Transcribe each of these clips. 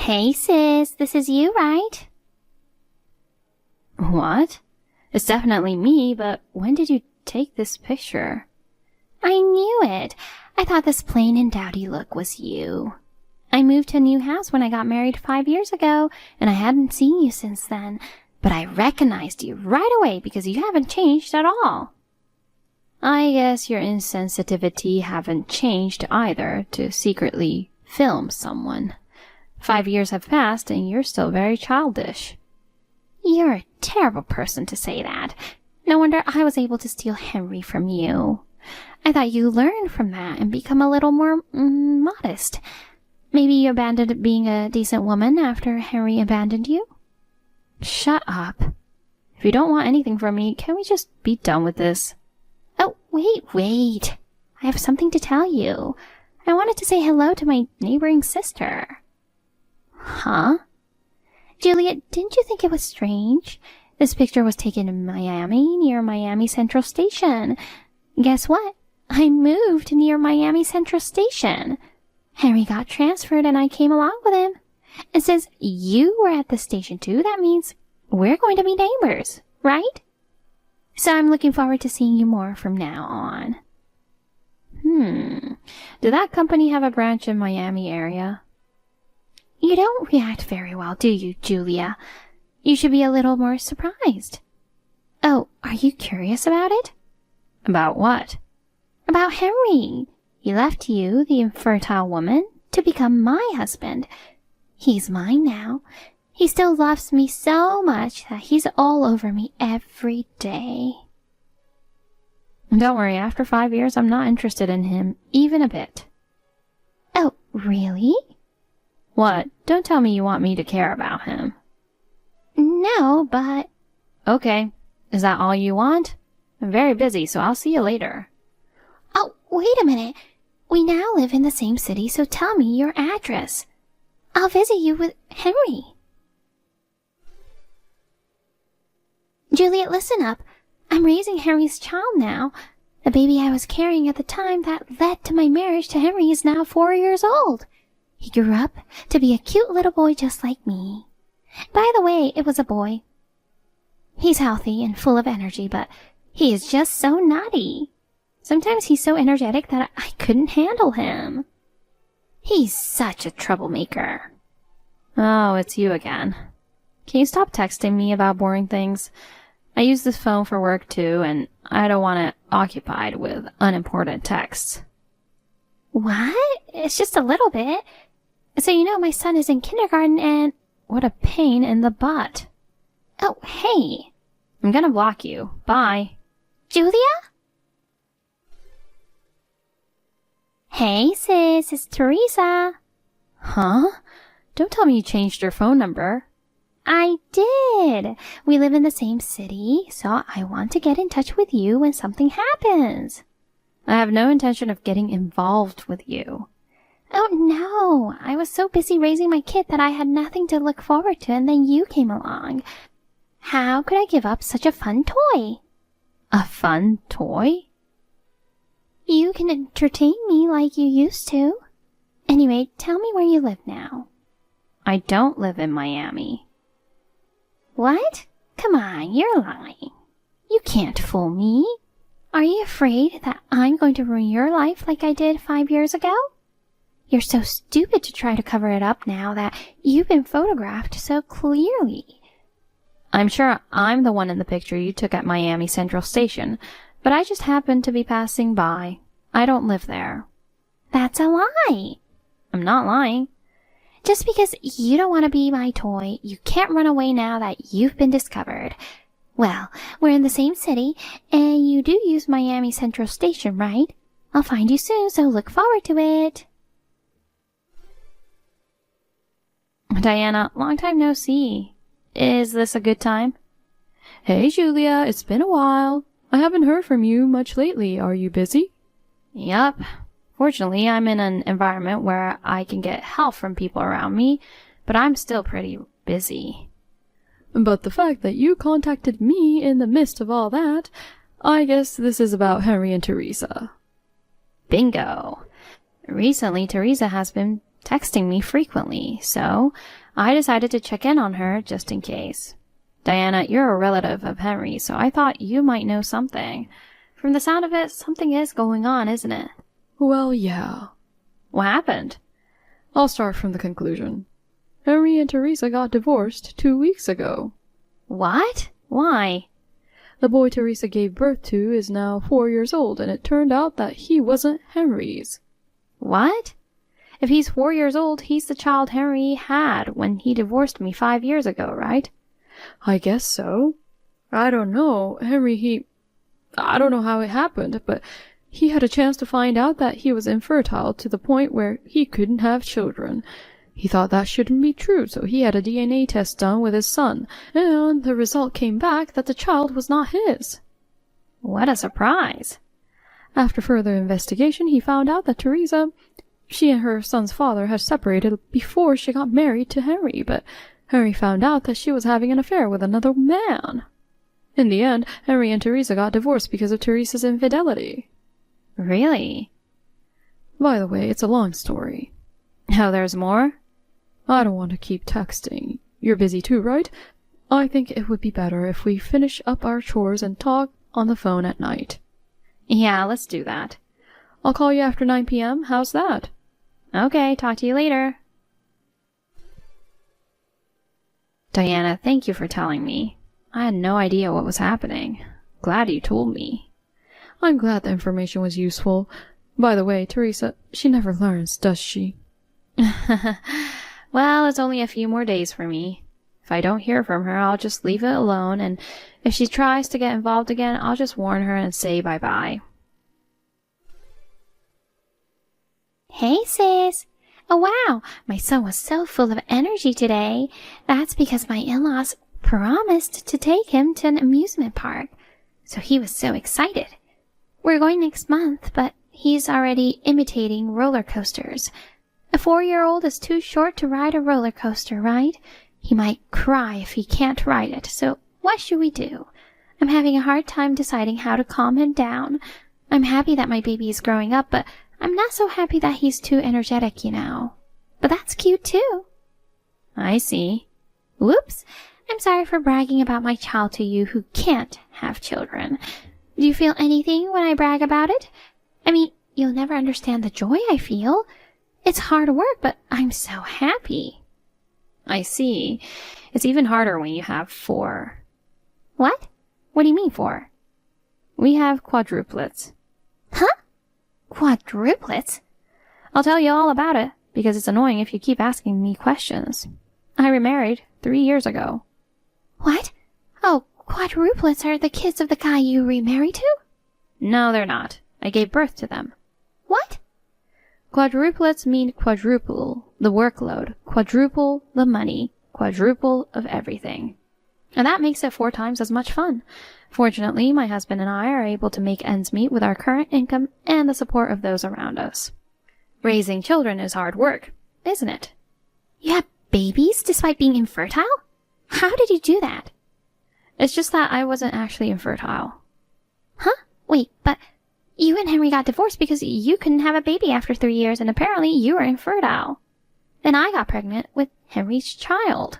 Hey sis, this is you, right? What? It's definitely me, but when did you take this picture? I knew it. I thought this plain and dowdy look was you. I moved to a new house when I got married 5 years ago, and I hadn't seen you since then, but I recognized you right away because you haven't changed at all. I guess your insensitivity haven't changed either to secretly film someone. 5 years have passed and you're still very childish. You're a terrible person to say that. No wonder I was able to steal Henry from you. I thought you learned from that and become a little more modest. Maybe you abandoned being a decent woman after Henry abandoned you? Shut up. If you don't want anything from me, can we just be done with this? Oh, wait. I have something to tell you. I wanted to say hello to my neighboring sister. Huh? Juliet, didn't you think it was strange? This picture was taken in Miami, near Miami Central Station. Guess what? I moved near Miami Central Station. Henry got transferred and I came along with him. And since you were at the station too, that means we're going to be neighbors, right? So I'm looking forward to seeing you more from now on. Did that company have a branch in Miami area? You don't react very well, do you, Julia? You should be a little more surprised. Oh, are you curious about it? About what? About Henry. He left you, the infertile woman, to become my husband. He's mine now. He still loves me so much that he's all over me every day. Don't worry, after 5 years, I'm not interested in him, even a bit. Oh, really? What? Don't tell me you want me to care about him. No, but... Okay. Is that all you want? I'm very busy, so I'll see you later. Oh, wait a minute. We now live in the same city, so tell me your address. I'll visit you with Henry. Juliet, listen up. I'm raising Henry's child now. The baby I was carrying at the time that led to my marriage to Henry is now 4 years old. He grew up to be a cute little boy just like me. By the way, it was a boy. He's healthy and full of energy, but he is just so naughty. Sometimes he's so energetic that I couldn't handle him. He's such a troublemaker. Oh, it's you again. Can you stop texting me about boring things? I use this phone for work too, and I don't want it occupied with unimportant texts. What? It's just a little bit. So you know my son is in kindergarten and... What a pain in the butt. Oh, hey. I'm gonna block you. Bye. Julia? Hey sis, it's Teresa. Huh? Don't tell me you changed your phone number. I did. We live in the same city, so I want to get in touch with you when something happens. I have no intention of getting involved with you. Oh no, I was so busy raising my kid that I had nothing to look forward to, and then you came along. How could I give up such a fun toy? A fun toy? You can entertain me like you used to. Anyway, tell me where you live now. I don't live in Miami. What? Come on, you're lying. You can't fool me. Are you afraid that I'm going to ruin your life like I did 5 years ago? You're so stupid to try to cover it up now that you've been photographed so clearly. I'm sure I'm the one in the picture you took at Miami Central Station, but I just happened to be passing by. I don't live there. That's a lie. I'm not lying. Just because you don't want to be my toy, you can't run away now that you've been discovered. Well, we're in the same city, and you do use Miami Central Station, right? I'll find you soon, so look forward to it. Diana, long time no see. Is this a good time? Hey, Julia, it's been a while. I haven't heard from you much lately. Are you busy? Yup. Fortunately, I'm in an environment where I can get help from people around me, but I'm still pretty busy. But the fact that you contacted me in the midst of all that, I guess this is about Henry and Teresa. Bingo. Recently, Teresa has been texting me frequently, so I decided to check in on her just in case. Diana, you're a relative of Henry, so I thought you might know something. From the sound of it, something is going on, isn't it? Well, yeah. What happened? I'll start from the conclusion. Henry and Teresa got divorced 2 weeks ago. What? Why? The boy Teresa gave birth to is now 4 years old, and it turned out that he wasn't Henry's. What? If he's 4 years old, he's the child Henry had when he divorced me 5 years ago, right? I guess so. I don't know. I don't know how it happened, but he had a chance to find out that he was infertile to the point where he couldn't have children. He thought that shouldn't be true, so he had a DNA test done with his son, and the result came back that the child was not his. What a surprise. After further investigation, he found out that Teresa, she and her son's father had separated before she got married to Henry, but Henry found out that she was having an affair with another man. In the end, Henry and Teresa got divorced because of Teresa's infidelity. Really? By the way, it's a long story. Oh, there's more? I don't want to keep texting. You're busy too, right? I think it would be better if we finish up our chores and talk on the phone at night. Yeah, let's do that. I'll call you after 9 p.m. How's that? Okay, talk to you later. Diana, thank you for telling me. I had no idea what was happening. Glad you told me. I'm glad the information was useful. By the way, Teresa, she never learns, does she? Well, it's only a few more days for me. If I don't hear from her, I'll just leave it alone, and if she tries to get involved again, I'll just warn her and say bye-bye. Hey, sis. Oh, wow. My son was so full of energy today. That's because my in-laws promised to take him to an amusement park. So he was so excited. We're going next month, but he's already imitating roller coasters. A 4-year-old is too short to ride a roller coaster, right? He might cry if he can't ride it, so what should we do? I'm having a hard time deciding how to calm him down. I'm happy that my baby is growing up, but I'm not so happy that he's too energetic, you know. But that's cute, too. I see. Whoops. I'm sorry for bragging about my child to you who can't have children. Do you feel anything when I brag about it? I mean, you'll never understand the joy I feel. It's hard work, but I'm so happy. I see. It's even harder when you have 4. What? What do you mean 4? We have quadruplets. Huh? Quadruplets? I'll tell you all about it, because it's annoying if you keep asking me questions. I remarried 3 years ago. What? Oh, quadruplets are the kids of the guy you remarried to? No, they're not. I gave birth to them. What? Quadruplets mean quadruple the workload, quadruple the money, quadruple of everything. And that makes it 4 times as much fun. Fortunately, my husband and I are able to make ends meet with our current income and the support of those around us. Raising children is hard work, isn't it? You have babies despite being infertile? How did you do that? It's just that I wasn't actually infertile. Huh? Wait, but you and Henry got divorced because you couldn't have a baby after 3 years, and apparently you were infertile. Then I got pregnant with Henry's child.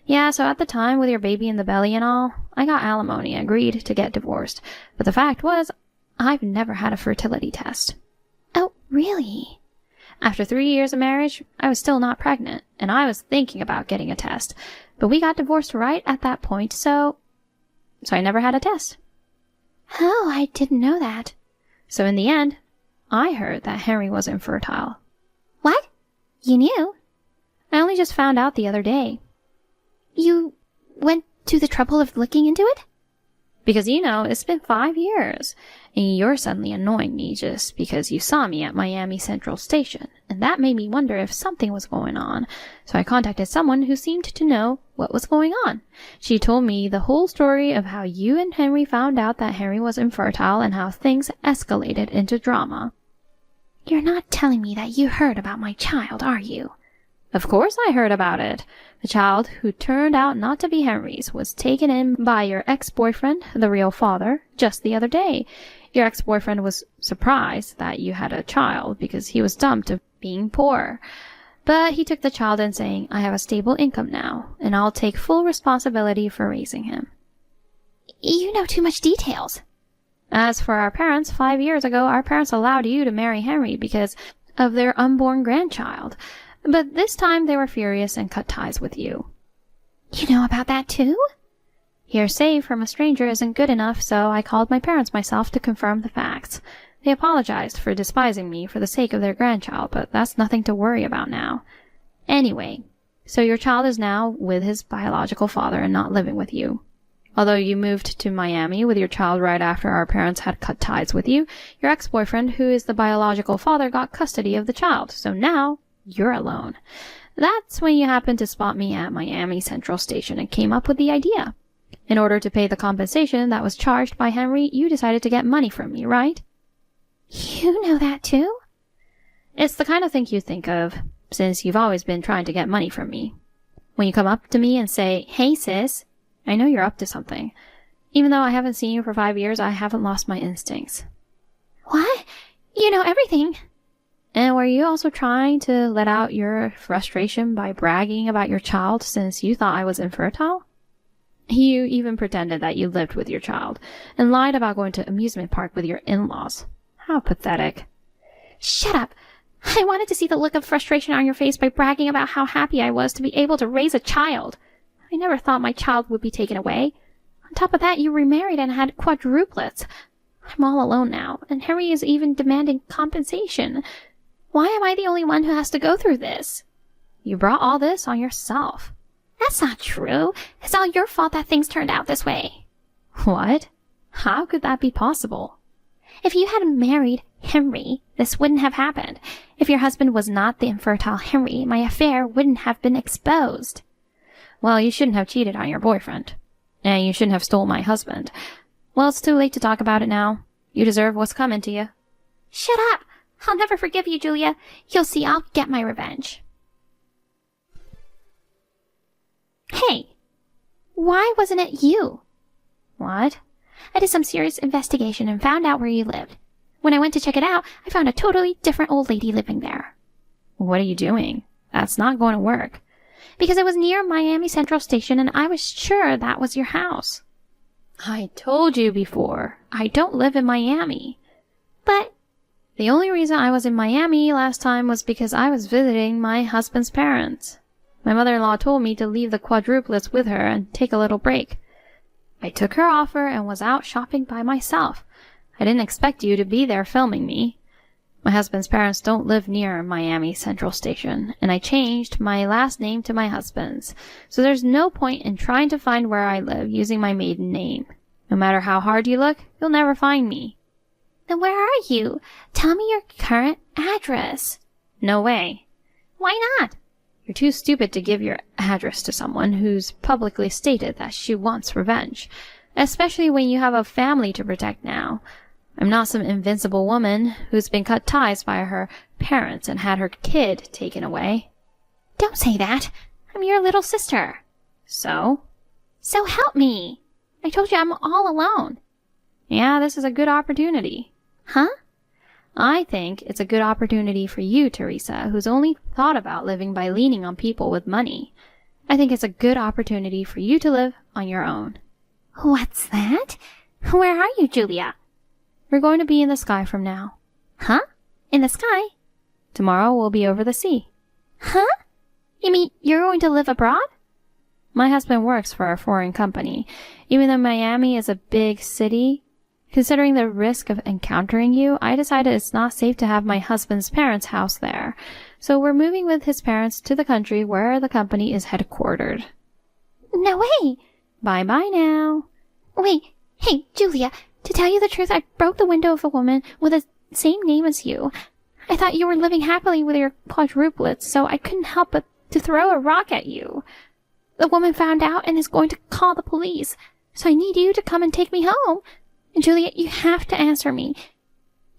Yeah, so at the time, with your baby in the belly and all, I got alimony and agreed to get divorced. But the fact was, I've never had a fertility test. Oh, really? After 3 years of marriage, I was still not pregnant, and I was thinking about getting a test. But we got divorced right at that point, so I never had a test. Oh, I didn't know that. So in the end, I heard that Henry was infertile. What? You knew? I only just found out the other day. You went to the trouble of looking into it? Because, it's been 5 years, and you're suddenly annoying me just because you saw me at Miami Central Station, and that made me wonder if something was going on. So I contacted someone who seemed to know what was going on. She told me the whole story of how you and Henry found out that Henry was infertile and how things escalated into drama. You're not telling me that you heard about my child, are you? Of course I heard about it. The child, who turned out not to be Henry's, was taken in by your ex-boyfriend, the real father, just the other day. Your ex-boyfriend was surprised that you had a child because he was dumped of being poor. But he took the child in, saying, I have a stable income now, and I'll take full responsibility for raising him. You know too much details. As for our parents, 5 years ago, our parents allowed you to marry Henry because of their unborn grandchild. But this time they were furious and cut ties with you. You know about that too? Hearsay from a stranger isn't good enough, so I called my parents myself to confirm the facts. They apologized for despising me for the sake of their grandchild, but that's nothing to worry about now. Anyway, so your child is now with his biological father and not living with you. Although you moved to Miami with your child right after our parents had cut ties with you, your ex-boyfriend, who is the biological father, got custody of the child, so now you're alone. That's when you happened to spot me at Miami Central Station and came up with the idea. In order to pay the compensation that was charged by Henry, you decided to get money from me, right? You know that too? It's the kind of thing you think of, since you've always been trying to get money from me. When you come up to me and say, hey sis, I know you're up to something. Even though I haven't seen you for 5 years, I haven't lost my instincts. What? You know everything. And were you also trying to let out your frustration by bragging about your child since you thought I was infertile? You even pretended that you lived with your child, and lied about going to amusement park with your in-laws. How pathetic. Shut up. I wanted to see the look of frustration on your face by bragging about how happy I was to be able to raise a child. I never thought my child would be taken away. On top of that, you remarried and had quadruplets. I'm all alone now, and Henry is even demanding compensation. Why am I the only one who has to go through this? You brought all this on yourself. That's not true. It's all your fault that things turned out this way. What? How could that be possible? If you hadn't married Henry, this wouldn't have happened. If your husband was not the infertile Henry, my affair wouldn't have been exposed. Well, you shouldn't have cheated on your boyfriend. And you shouldn't have stole my husband. Well, it's too late to talk about it now. You deserve what's coming to you. Shut up! I'll never forgive you, Julia. You'll see, I'll get my revenge. Hey! Why wasn't it you? What? I did some serious investigation and found out where you lived. When I went to check it out, I found a totally different old lady living there. What are you doing? That's not going to work. Because it was near Miami Central Station and I was sure that was your house. I told you before, I don't live in Miami. But the only reason I was in Miami last time was because I was visiting my husband's parents. My mother-in-law told me to leave the quadruplets with her and take a little break. I took her offer and was out shopping by myself. I didn't expect you to be there filming me. My husband's parents don't live near Miami Central Station, and I changed my last name to my husband's, so there's no point in trying to find where I live using my maiden name. No matter how hard you look, you'll never find me. Then where are you? Tell me your current address. No way. Why not? You're too stupid to give your address to someone who's publicly stated that she wants revenge, especially when you have a family to protect now. I'm not some invincible woman who's been cut ties by her parents and had her kid taken away. Don't say that. I'm your little sister. So? So help me. I told you I'm all alone. Yeah, this is a good opportunity. Huh? I think it's a good opportunity for you, Teresa, who's only thought about living by leaning on people with money. I think it's a good opportunity for you to live on your own. What's that? Where are you, Julia? We're going to be in the sky from now. Huh? In the sky? Tomorrow we'll be over the sea. Huh? You mean you're going to live abroad? My husband works for a foreign company. Even though Miami is a big city, considering the risk of encountering you, I decided it's not safe to have my husband's parents' house there. So we're moving with his parents to the country where the company is headquartered. No way! Bye-bye now. Wait, hey, Julia, to tell you the truth, I broke the window of a woman with the same name as you. I thought you were living happily with your quadruplets, so I couldn't help but to throw a rock at you. The woman found out and is going to call the police, so I need you to come and take me home. Julia, you have to answer me.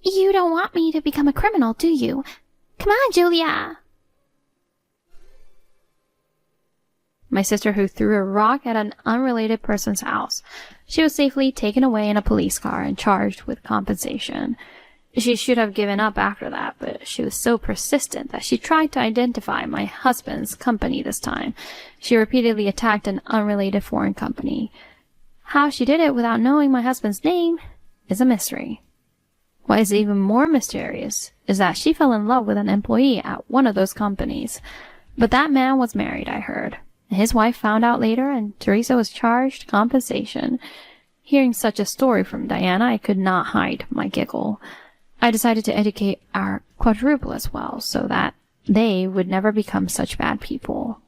You don't want me to become a criminal, do you? Come on, Julia! My sister who threw a rock at an unrelated person's house. She was safely taken away in a police car and charged with compensation. She should have given up after that, but she was so persistent that she tried to identify my husband's company this time. She repeatedly attacked an unrelated foreign company. How she did it without knowing my husband's name is a mystery. What is even more mysterious is that she fell in love with an employee at one of those companies. But that man was married, I heard. His wife found out later, and Teresa was charged compensation. Hearing such a story from Diana, I could not hide my giggle. I decided to educate our quadruple as well, so that they would never become such bad people.